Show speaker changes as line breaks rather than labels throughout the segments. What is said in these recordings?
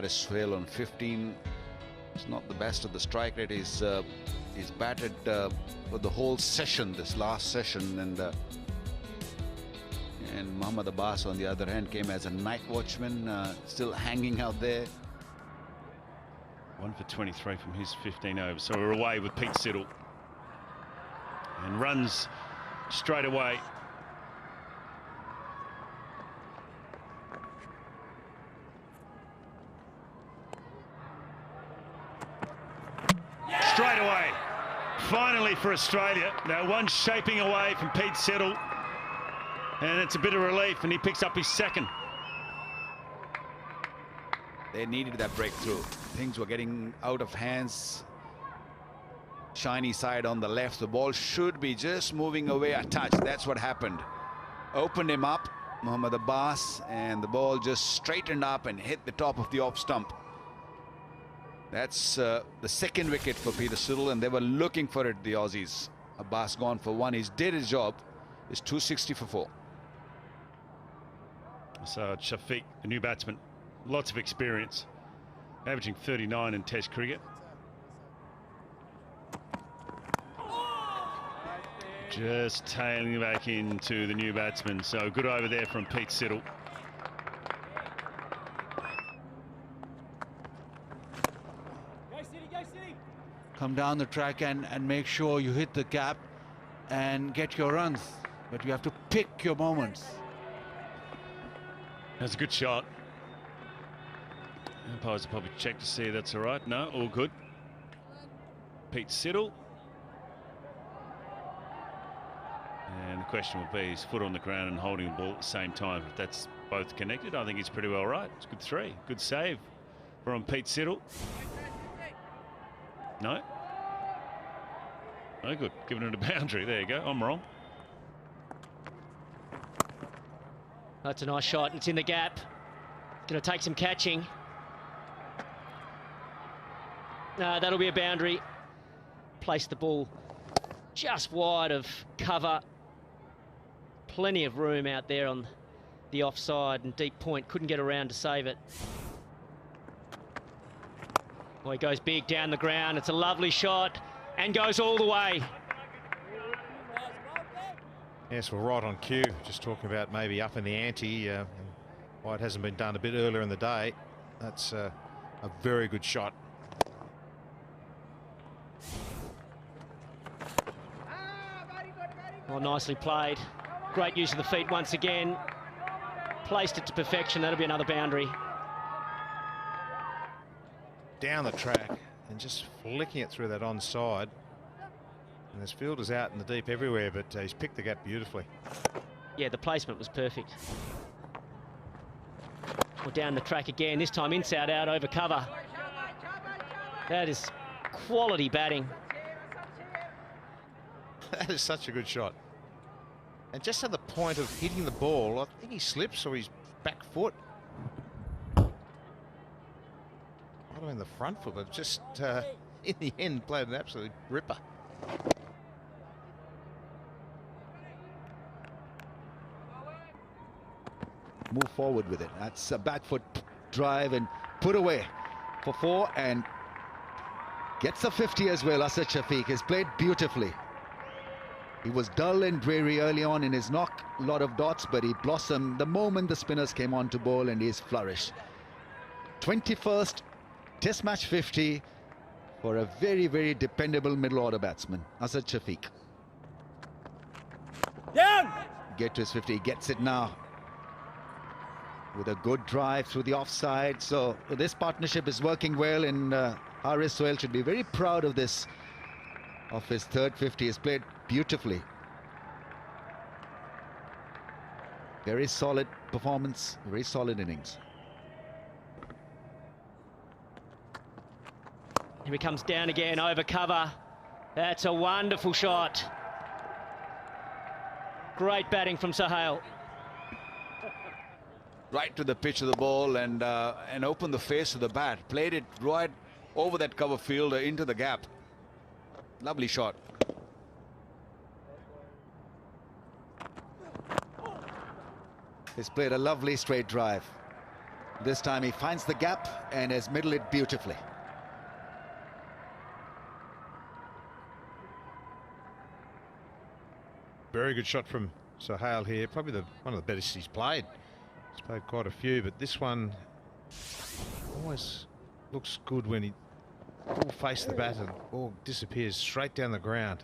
Arslan on 15. It's not the best of the strike rate. He's batted for the whole session, this last session, and Mohammad Abbas on the other hand came as a night watchman, still hanging out there.
1 for 23 from his 15 overs. So we're away with Pete Siddle. And runs straight away. Straight away. Finally for Australia. Now one shaping away from Pete Siddle. And it's a bit of relief, and he picks up his second.
They needed that breakthrough. Things were getting out of hands. Shiny side on the left. The ball should be just moving away a touch. That's what happened. Opened him up, Mohammad Abbas, and the ball just straightened up and hit the top of the off stump. That's the second wicket for Peter Siddle, and they were looking for it, the Aussies. Abbas gone for one. He did his job. It's 260 for 4.
So Shafiq, a new batsman, lots of experience, averaging 39 in Test cricket. Just tailing back into the new batsman. So good over there from Pete Siddle.
Come down the track and make sure you hit the gap and get your runs. But you have to pick your moments.
That's a good shot. Umpires will probably check to see that's all right. No, all good. Pete Siddle. And the question will be his foot on the ground and holding the ball at the same time. If that's both connected, I think he's pretty well right. It's a good three. Good save from Pete Siddle. No. No good. Giving it a boundary. There you go. I'm wrong.
That's a nice shot. It's in the gap. Going to take some catching. No, that'll be a boundary. Place the ball just wide of cover. Plenty of room out there on the offside, and deep point couldn't get around to save it. Well, he goes big down the ground. It's a lovely shot and goes all the way.
Yes, well, right on cue. Just talking about maybe up in the ante. Why it hasn't been done a bit earlier in the day. That's a very good shot.
Well, nicely played. Great use of the feet once again. Placed it to perfection. That'll be another boundary.
Down the track and just flicking it through that onside. And this fielder's out in the deep everywhere, but he's picked the gap beautifully.
Yeah, the placement was perfect. Well, down the track again, this time inside out over cover. That is quality batting.
That is such a good shot. And just at the point of hitting the ball, I think he slips or his back foot. Might have been the front foot, but just in the end played an absolute ripper.
Move forward with it. That's a back foot drive and put away for 4 and gets a 50 as well. Asad Shafiq has played beautifully. He was dull and dreary early on in his knock, a lot of dots, but he blossomed the moment the spinners came on to bowl, and he's flourished. 21st Test match 50 for a very, very dependable middle order batsman, Asad Shafiq.
Down!
Get to his 50, he gets it now. With a good drive through the offside. So this partnership is working well, and Arslan should be very proud of this, of his third 50. He's played beautifully. Very solid performance, very solid innings.
Here he comes down again over cover. That's a wonderful shot. Great batting from Sohail.
Right to the pitch of the ball and opened the face of the bat. Played it right over that cover fielder into the gap. Lovely shot. He's played a lovely straight drive.
This time he finds the gap and has middled it beautifully.
Very good shot from Sohail here. Probably one of the best he's played. He's played quite a few, but this one always looks good when he ball face the bat and ball disappears straight down the ground.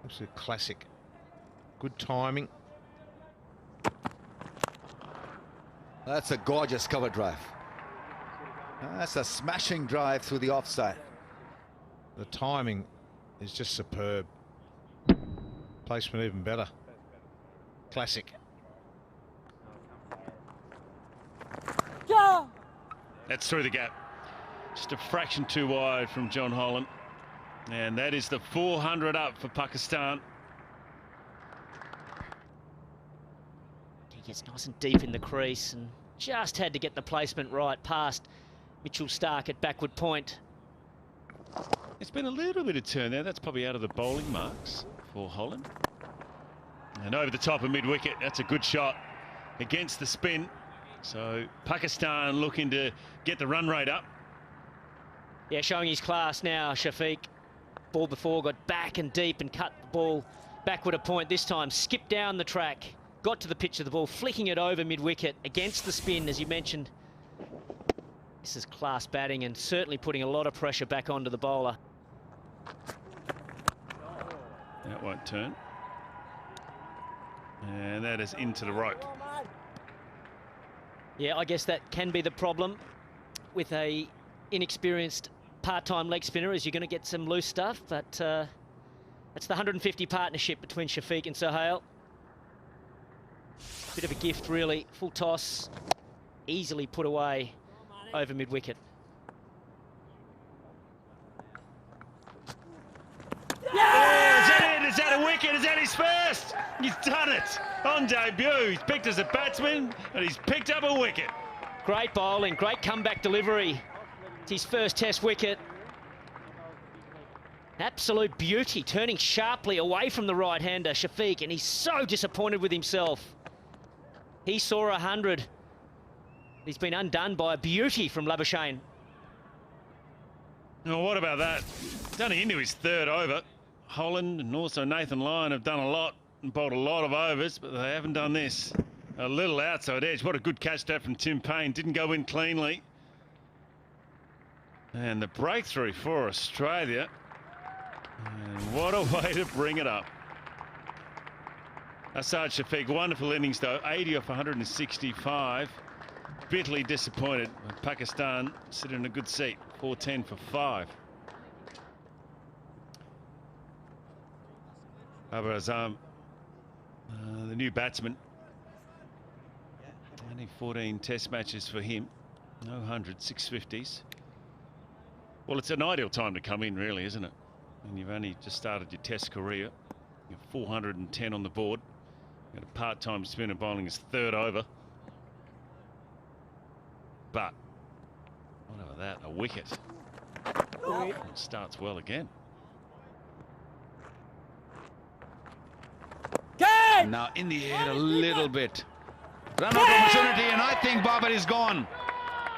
Absolute classic. Good timing.
That's a gorgeous cover drive. That's a smashing drive through the offside.
The timing is just superb. Placement even better. Classic.
That's through the gap. Just a fraction too wide from John Holland. And that is the 400 up for Pakistan.
He gets nice and deep in the crease and just had to get the placement right past Mitchell Stark at backward point.
It's been a little bit of turn there. That's probably out of the bowling marks for Holland. And over the top of mid-wicket, that's a good shot against the spin. So Pakistan looking to get the run rate up.
Yeah, showing his class now, Shafiq. Ball before got back and deep and cut the ball backward a point. This time skipped down the track, got to the pitch of the ball, flicking it over mid-wicket against the spin, as you mentioned. This is class batting and certainly putting a lot of pressure back onto the bowler.
That won't turn. And that is into the rope.
Yeah, I guess that can be the problem with a inexperienced part-time leg spinner, is you're going to get some loose stuff, but that's the 150 partnership between Shafiq and Sohail. Bit of a gift, really. Full toss, easily put away over mid-wicket.
Yeah! Is that it? Is that a wicket? Is that his first? He's done it on debut. He's picked as a batsman and he's picked up a wicket.
Great bowling, great comeback delivery. It's his first test wicket. Absolute beauty, turning sharply away from the right-hander, Shafiq, and he's so disappointed with himself. He saw 100. He's been undone by a beauty from Labuschagne.
Oh, what about that? It's only into his third over. Holland and also Nathan Lyon have done a lot and bowled a lot of overs, but they haven't done this. A little outside edge. What a good catch that from Tim Payne. Didn't go in cleanly. And the breakthrough for Australia. And what a way to bring it up. Asad Shafiq, wonderful innings though. 80 off 165. Bitterly disappointed. Pakistan sitting in a good seat. 410 for 5. Babar Azam, the new batsman. Only 14 test matches for him. No 100, 650s. Well, it's an ideal time to come in, really, isn't it? And you've only just started your test career. You're 410 on the board. You've got a part-time spinner bowling his third over. But, what about that? A wicket. It starts well again.
Now in the air a little bit. Run out opportunity, and I think Babar is gone.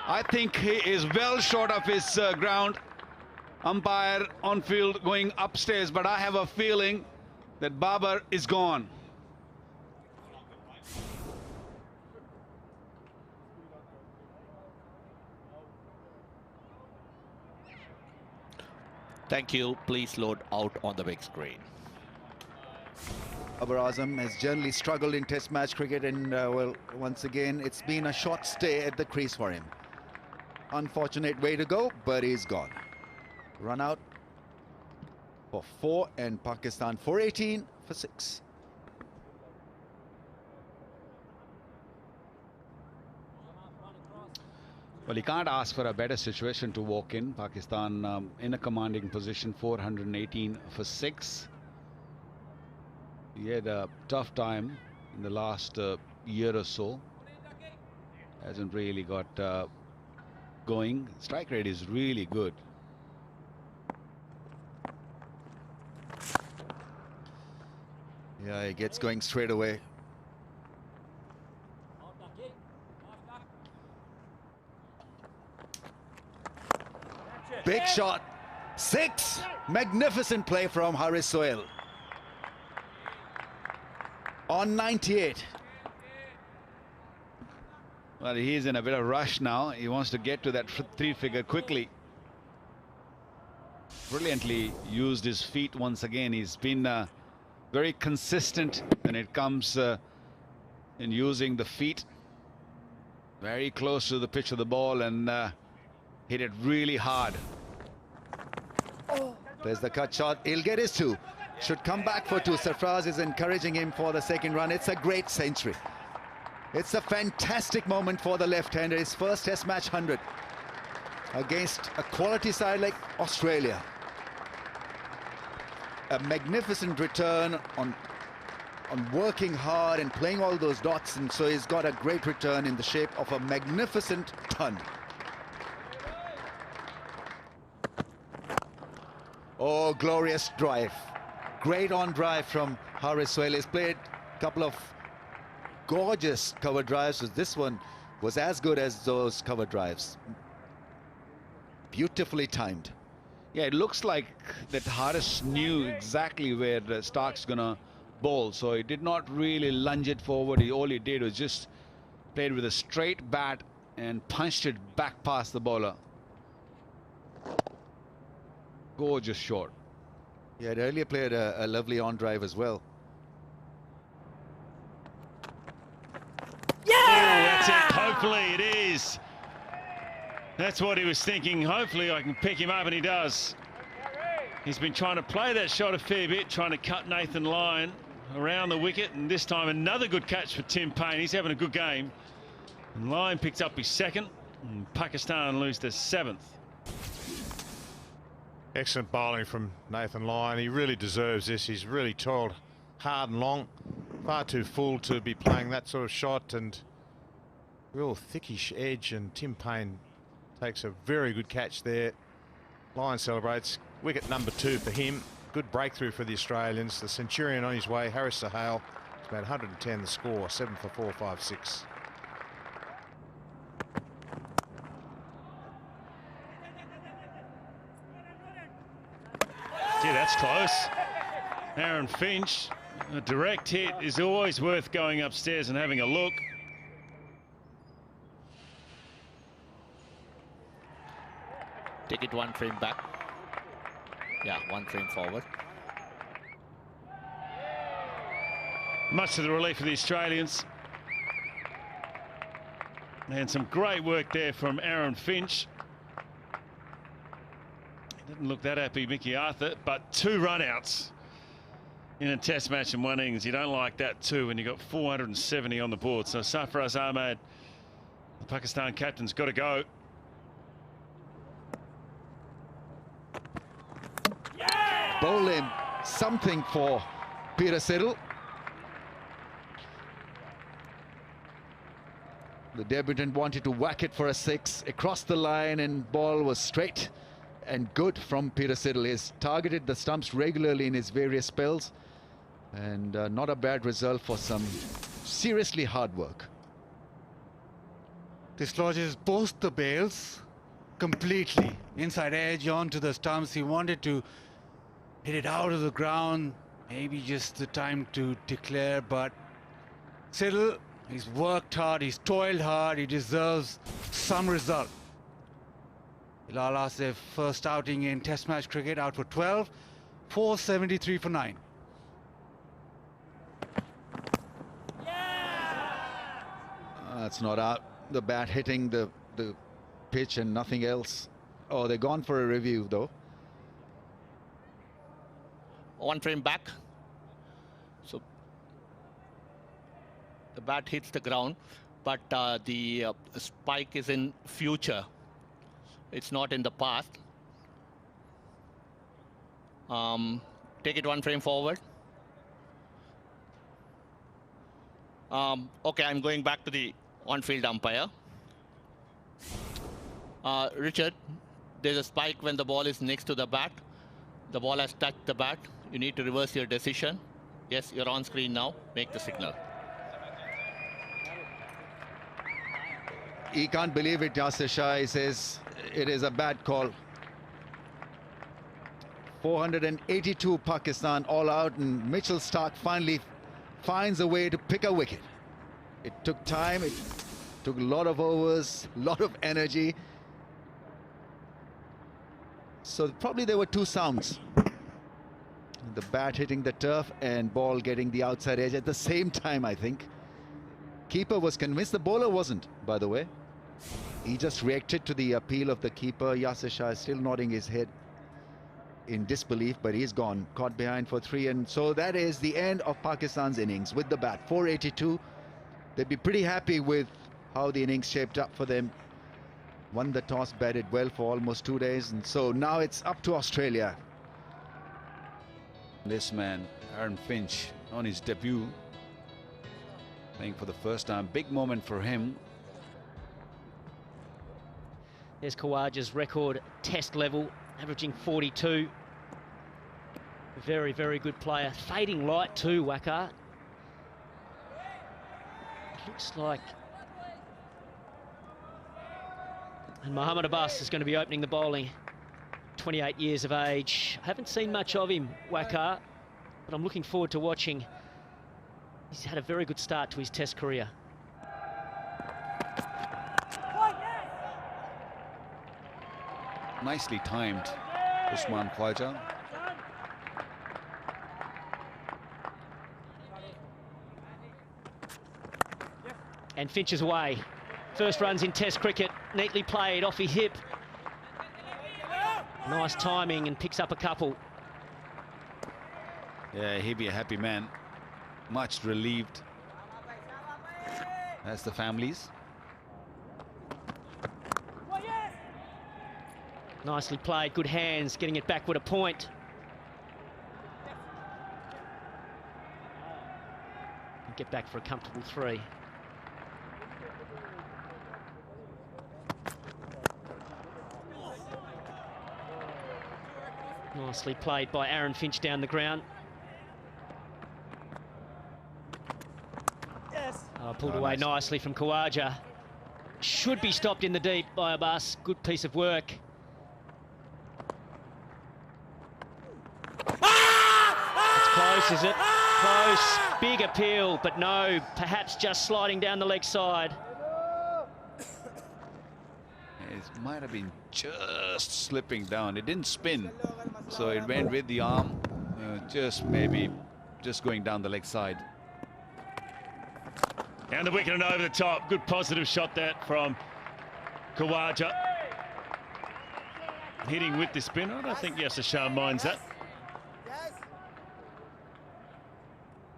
I think he is well short of his ground. Umpire on field going upstairs, but I have a feeling that Babar is gone.
Thank you. Please load out on the big screen.
Babar Azam has generally struggled in Test match cricket, and well, once again, it's been a short stay at the crease for him. Unfortunate way to go, but he's gone. Run out for 4 and Pakistan 418 for 6.
Well, you can't ask for a better situation to walk in. Pakistan in a commanding position, 418 for 6. He had a tough time in the last year or so. Hasn't really got going. Strike rate is really good.
Yeah, he gets going straight away. Big shot. 6. Magnificent play from MA2L. On 98.
Well, he's in a bit of rush now. He wants to get to that 3-figure quickly. Brilliantly used his feet once again. He's been very consistent when it comes in using the feet. Very close to the pitch of the ball and hit it really hard.
There's the cut shot. He'll get his 2. Should come back for 2. Sarfraz is encouraging him for the second run. It's a great century. It's a fantastic moment for the left-hander. His first Test match 100 against a quality side like Australia. A magnificent return on working hard and playing all those dots, and so he's got a great return in the shape of a magnificent ton. Oh, glorious drive. Great on drive from MA2L. He's played a couple of gorgeous cover drives. So this one was as good as those cover drives. Beautifully timed.
Yeah, it looks like that Harris knew exactly where Stark's gonna bowl, so he did not really lunge it forward. All he did was just played with a straight bat and punched it back past the bowler. Gorgeous shot.
He had earlier played a lovely on drive as well.
Yeah! Oh, that's it. Hopefully it is. That's what he was thinking. Hopefully I can pick him up, and he does. He's been trying to play that shot a fair bit, trying to cut Nathan Lyon around the wicket, and this time another good catch for Tim Paine. He's having a good game. And Lyon picks up his 2nd, and Pakistan lose their 7th.
Excellent bowling from Nathan Lyon. He really deserves this. He's really toiled hard and long. Far too full to be playing that sort of shot, and real thickish edge, and Tim Paine takes a very good catch there. Lyon celebrates. Wicket number 2 for him. Good breakthrough for the Australians. The centurion on his way. Harris Sahal. It's about 110 the score. 7 for 4, 5, 6.
Gee, that's close. Aaron Finch. A direct hit is always worth going upstairs and having a look.
Take it 1 frame back. Yeah, 1 frame forward.
Much to the relief of the Australians. And some great work there from Aaron Finch. He didn't look that happy, Mickey Arthur, but 2 run-outs in a Test match in 1 innings. You don't like that too when you've got 470 on the board. So Sarfraz Ahmad, the Pakistan captain's got to go.
Bowl him something for Peter Siddle. The debutant wanted to whack it for a 6 across the line, and ball was straight and good from Peter Siddle. He's targeted the stumps regularly in his various spells, and not a bad result for some seriously hard work.
Dislodges both the bails completely. Inside edge onto the stumps. He wanted to hit it out of the ground. Maybe just the time to declare, but Siddle, he's worked hard, he's toiled hard, he deserves some result. Bilal Asif, first outing in Test match cricket, out for 12, 473 for 9.
That's not out. The bat hitting the pitch and nothing else. Oh, they're gone for a review though.
1 frame back. So the bat hits the ground, but the spike is in future. It's not in the past. Take it 1 frame forward. Okay, I'm going back to the on-field umpire. Richard, there's a spike when the ball is next to the bat. The ball has touched the bat. You need to reverse your decision. Yes, you're on screen now. Make the signal.
He can't believe it, Yasir Shah. He says it is a bad call. 482 Pakistan all out, and Mitchell Starc finally finds a way to pick a wicket. It took time, it took a lot of overs, a lot of energy. So probably there were two sounds. The bat hitting the turf and ball getting the outside edge at the same time, I think. Keeper was convinced, the bowler wasn't, by the way. He just reacted to the appeal of the keeper. Yasir Shah is still nodding his head in disbelief, but he's gone, caught behind for 3, and so that is the end of Pakistan's innings with the bat. 482. They'd be pretty happy with how the innings shaped up for them. Won the toss, batted well for almost 2 days, and so now it's up to Australia.
This man, Aaron Finch, on his debut, playing for the first time. Big moment for him.
There's Khawaja's record test level, averaging 42. Very, very good player. Fading light too, Waqar. Looks like... And Mohammad Abbas is going to be opening the bowling. 28 years of age. I haven't seen much of him, Waqar, but I'm looking forward to watching. He's had a very good start to his test career.
Nicely timed, Usman Khawaja.
And Finch is away. First runs in Test cricket, neatly played off his hip. Nice timing and picks up a couple.
Yeah, he'd be a happy man. Much relieved. That's the families.
Nicely played, good hands, getting it back with a point. And get back for a comfortable 3. Nicely played by Aaron Finch down the ground. Pulled away nicely from Khawaja. Should be stopped in the deep by Abbas. Good piece of work. It's close, is it? Close. Big appeal, but no. Perhaps just sliding down the leg side.
It might have been just slipping down. It didn't spin, so it went with the arm. Just maybe just going down the leg side.
Down the wicket and over the top. Good positive shot that from Khawaja. Hitting with the spin. I don't think Yasir Shah minds that.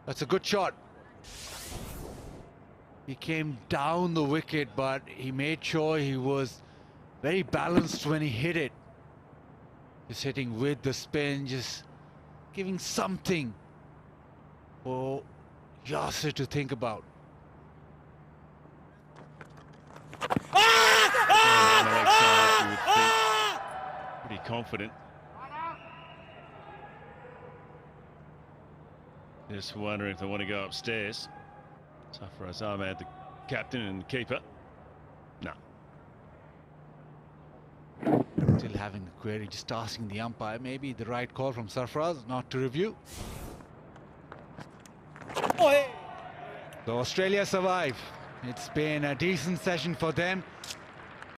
That's a good shot. He came down the wicket, but he made sure he was very balanced when he hit it. Just hitting with the spin, just giving something for Yasir to think about.
Pretty confident. Just wondering if they want to go upstairs. Sarfaraz Ahmed, the captain and the keeper. No.
Still having the query, just asking the umpire, maybe the right call from Sarfaraz not to review. So Australia survive. It's been a decent session for them.